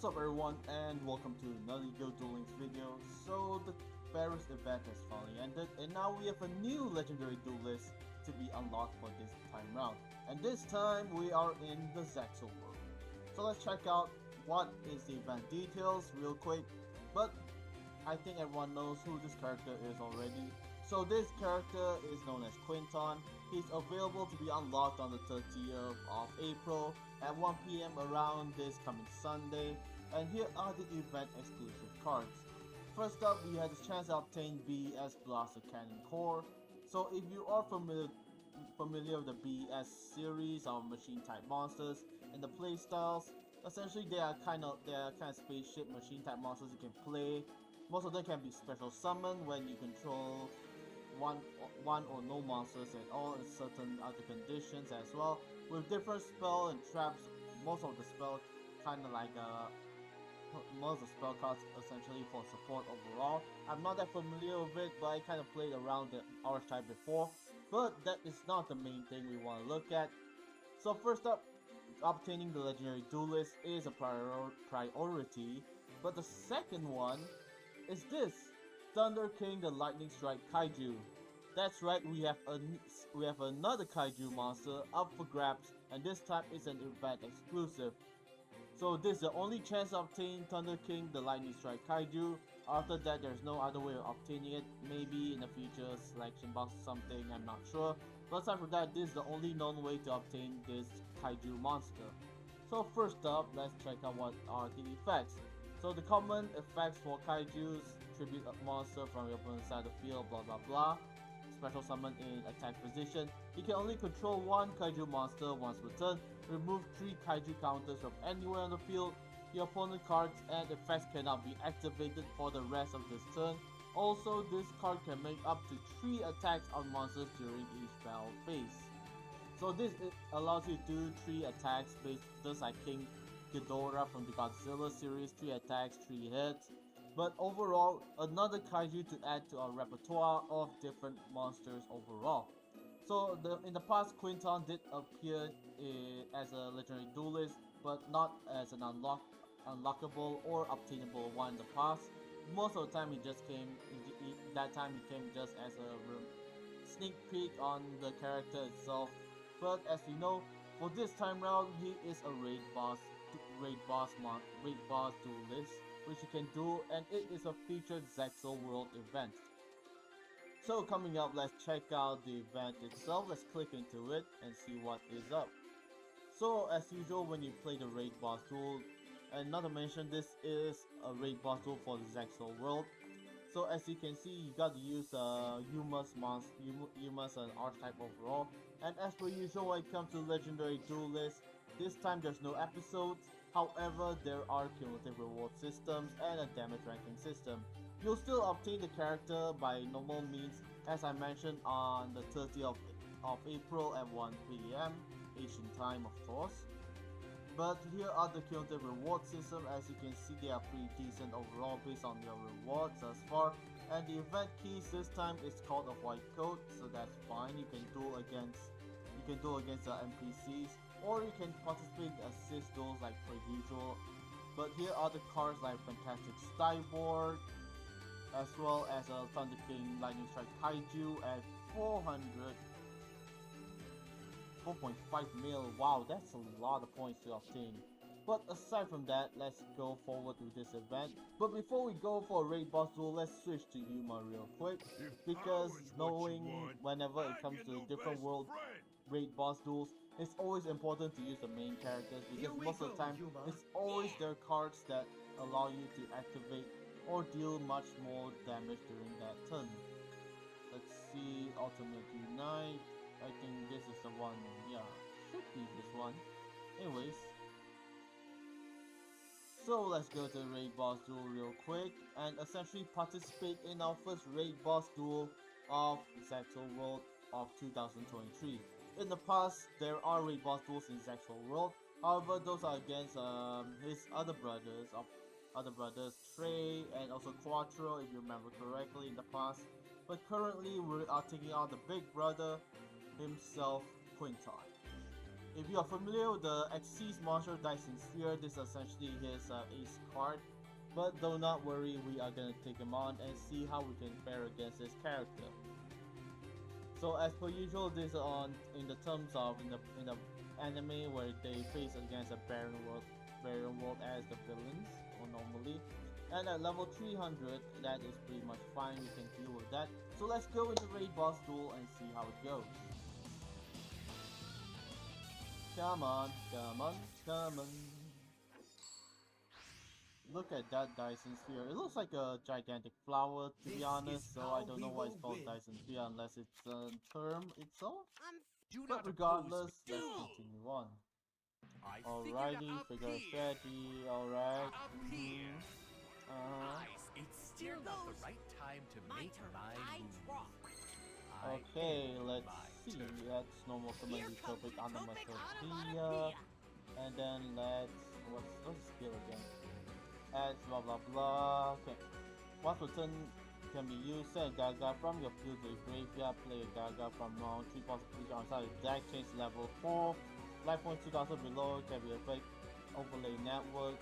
What's up everyone and welcome to another YuGiOh Dueling video. So the Paris event has finally ended and now we have a new legendary duelist to be unlocked for this time round. And this time we are in the ZEXAL world. So let's check out what is the event details real quick. But I think everyone knows who this character is already. So this character is known as Quinton. He's available to be unlocked on the 30th of April at 1 PM around this coming Sunday. And here are the event exclusive cards. First up, we had the chance to obtain BS Blaster Cannon Core. So if you are familiar with the BS series of machine type monsters and the playstyles, essentially they are kind of spaceship machine type monsters you can play. Most of them can be special summoned when you control one or no monsters at all in certain other conditions as well. With different spell and traps, most of the spell most of the spell cards essentially for support overall. I'm not that familiar with it, but I kind of played around the archetype before. But that is not the main thing we want to look at. So first up, obtaining the legendary duelist is a priority, but the second one is this. Thunder King the Lightning Strike Kaiju. That's right, we have another Kaiju monster up for grabs, and this time it's an event exclusive. So this is the only chance to obtain Thunder King the Lightning Strike Kaiju. After that, there's no other way of obtaining it. Maybe in the future selection box or something, I'm not sure. But aside from that, this is the only known way to obtain this Kaiju monster. So first up, let's check out what are the effects. So the common effects for Kaijus: tribute a monster from your opponent's side of the field, blah blah blah. Special summon in attack position. You can only control one Kaiju monster once per turn. Remove 3 Kaiju counters from anywhere on the field. Your opponent cards and effects cannot be activated for the rest of this turn. Also, this card can make up to 3 attacks on monsters during each battle phase. So this allows you to do 3 attacks based just like King Ghidorah from the Godzilla series, 3 attacks, 3 hits. But overall, another Kaiju to add to our repertoire of different monsters overall. So in the past, Quinton did appear as a legendary duelist, but not as an unlockable or obtainable one in the past. Most of the time, that time he came just as a sneak peek on the character itself. But as we know, for this time round, he is a raid boss duelist, which you can do, and it is a featured ZEXAL World event. So coming up, let's check out the event itself. Let's click into it and see what is up. So as usual, when you play the raid boss duel, and not to mention this is a raid boss duel for the ZEXAL World. So as you can see, you got to use Yuma's an archetype overall. And as per usual, when it comes to legendary duelist, this time there's no episodes. However, there are cumulative reward systems and a damage ranking system. You'll still obtain the character by normal means, as I mentioned, on the 30th of April at 1 PM Asian time, of course. But here are the cumulative reward system. As you can see, they are pretty decent overall based on your rewards thus far. And the event keys this time is called a white coat, so that's fine. You can duel against the NPCs, or you can participate in assist duels like per usual. But here are the cards like Fantastic Cyborg, as well as a Thunder King Lightning Strike Kaiju at 4.5 mil. Wow, that's a lot of points to obtain. But aside from that, let's go forward with this event. But before we go for a raid boss duel, let's switch to Yuma real quick, because knowing whenever it comes to different world raid boss duels, it's always important to use the main characters, because most of the time it's always their cards that allow you to activate or deal much more damage during that turn. Let's see, Ultimate Unite. I think this is the one. Yeah, should be this one. Anyways, so let's go to the raid boss duel real quick and essentially participate in our first raid boss duel of ZEXAL World of 2023. In the past, there are raid boss duels in ZEXAL World. However, those are against his other brothers, Trey and also Quattro, if you remember correctly in the past. But currently, we are taking on the big brother himself, Quinton. If you are familiar with the Xyz monster Dyson Sphere, this is essentially his ace card. But do not worry, we are gonna take him on and see how we can fare against this character. So as per usual, this is on in the terms of in the anime where they face against a barren world as the villains, or normally. And at level 300, that is pretty much fine, we can deal with that. So let's go into Raid Boss Duel and see how it goes. Come on, come on, come on. Look at that Dyson Sphere. It looks like a gigantic flower, to be honest, so I don't know why it's called Dyson Sphere unless it's a term itself. But regardless, let's continue on. Alrighty, figure out strategy, alright. It's still not the right time to make my move. Okay, let's see. That's normal summon Utopic Onomatopoeia. And then what's skill again? Adds blah blah blah. Okay. Once per turn can be used, set a Gaga from your field to the graveyard, play a Gaga from round 3 possibly outside the deck, change level 4. Life point 2000 below, can be effect, overlay network.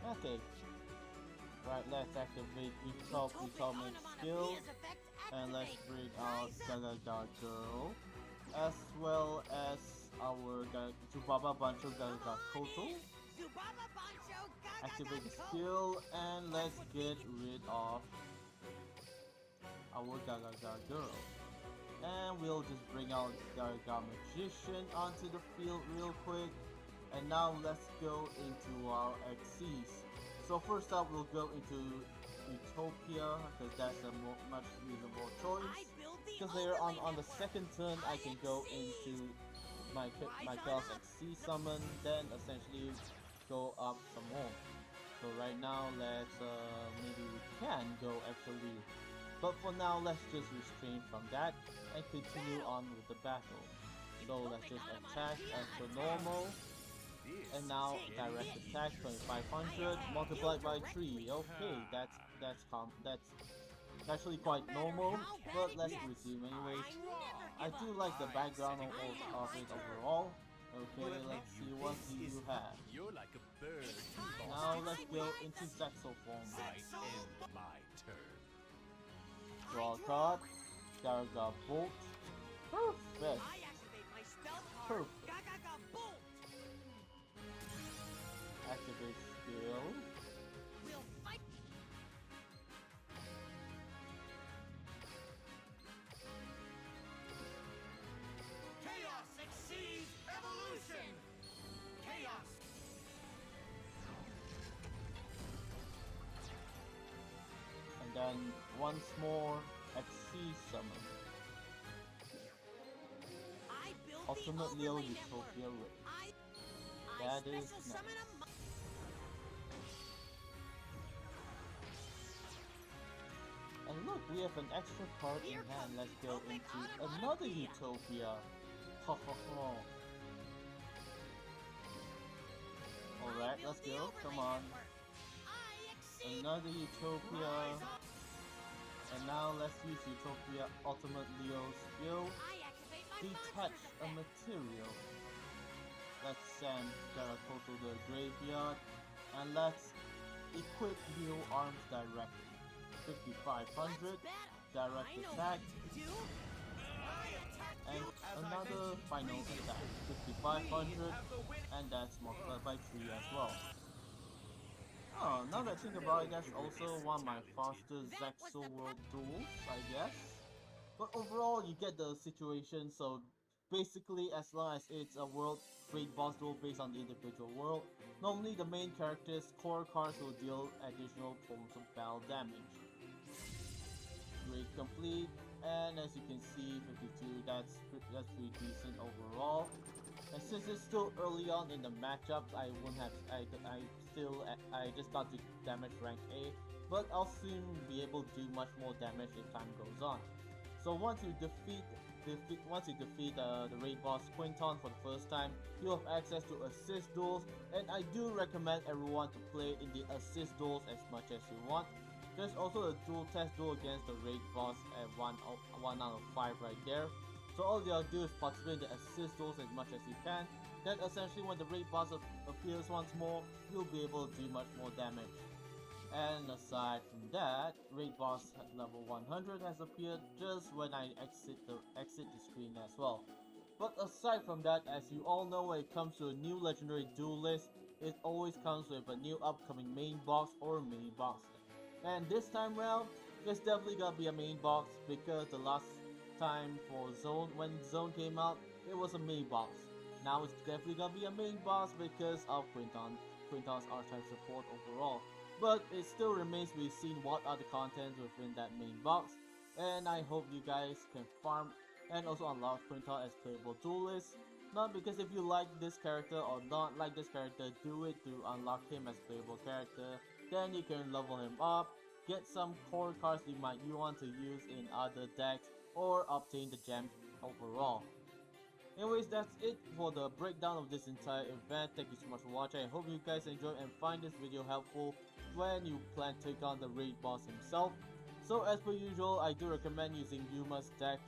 Okay. Right, let's activate Atomic skill. And let's bring out Gaga Girl. As well as our Zubaba Bancho Gaga Koto. Activate the skill and let's get rid of our Gaga Girl. And we'll just bring out Gaga Magician onto the field real quick. And now let's go into our Xyz. So first up we'll go into Utopia, because that's a much reasonable choice. Because later on the second turn I can go into my Chaos Xyz summon, then essentially go up some more. So right now let's maybe we can go actually, but for now let's just restrain from that and continue on with the battle. So let's just attack as per normal, and now direct attack 2500 multiplied by 3. Okay, that's actually quite normal, but let's resume anyways. I do like the background of it overall. Okay, let's see what do you have. You're like a bird. Now let's go into ZEXAL form. I end my turn. Draw a card. Gaga Bolt. Perfect. Perfect. Activate skill. Chaos exceeds evolution. Chaos. And then once more Xyz summon. Ultimate Leo Utopia Ray. That is nice. And look, we have an extra card in hand. Let's go into another Utopia. Ho ho ho. Alright, let's go. Come on. Another Utopia. And now let's use Utopia Ultimate Leo skill. Detach a material. Let's send Garakoto to the graveyard. And let's equip new arms directly. 5500, direct attack, and another final attack, 5500, and that's multiplied by 3 as well. Oh, now that I think about it, that's also one of my faster ZEXAL world duels, I guess. But overall, you get the situation, so basically as long as it's a world raid boss duel based on the individual world, normally the main character's core cards will deal additional forms of battle damage. Raid complete, and as you can see, 52, that's pretty decent overall. And since it's still early on in the matchups, I just got to damage rank A, but I'll soon be able to do much more damage as time goes on. So once you defeat the raid boss Quinton for the first time, you have access to assist duels, and I do recommend everyone to play in the assist duels as much as you want. There's also a dual test duel against the raid boss at 1 out of 5 right there. So So all you gotta do is participate in the assist duels as much as you can. Then essentially when the raid boss appears once more, you'll be able to do much more damage. And aside from that, raid boss at level 100 has appeared just when I exit the screen as well. But aside from that, as you all know, when it comes to a new legendary duelist, it always comes with a new upcoming main box or mini box. And this time round, it's definitely gonna be a main box because the last time for Zone, when Zone came out, it was a mini box. Now it's definitely gonna be a main box because of Quinton's R-type support overall. But it still remains to be seen what are the contents within that main box. And I hope you guys can farm and also unlock Quinton as playable duelist. Not because if you like this character or not like this character, do it to unlock him as playable character. Then you can level him up, get some core cards you want to use in other decks, or obtain the gems overall. Anyways, that's it for the breakdown of this entire event. Thank you so much for watching. I hope you guys enjoyed and find this video helpful when you plan to take on the raid boss himself. So as per usual, I do recommend using Yuma's deck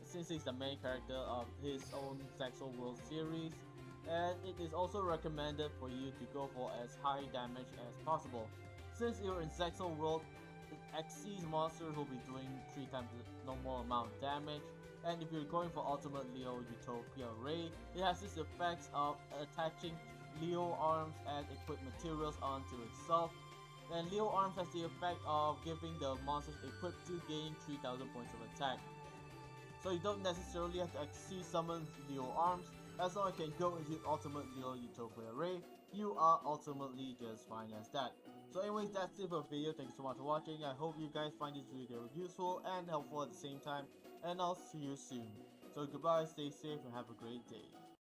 since he's the main character of his own ZEXAL World series, and it is also recommended for you to go for as high damage as possible. Since you're in ZEXAL World, Xyz monsters will be doing 3 times the normal amount of damage, and if you're going for Ultimate Leo Utopia Ray, it has this effects of attaching Leo arms and equipped materials onto itself. And Leo arms has the effect of giving the monsters equipped to gain 3000 points of attack. So you don't necessarily have to Xyz summon Leo arms. As long as you can go and use Ultimate Leo Utopia Ray, you are ultimately just fine as that. So anyways, that's it for the video. Thank you so much for watching. I hope you guys find this video useful and helpful at the same time. And I'll see you soon. So goodbye, stay safe, and have a great day.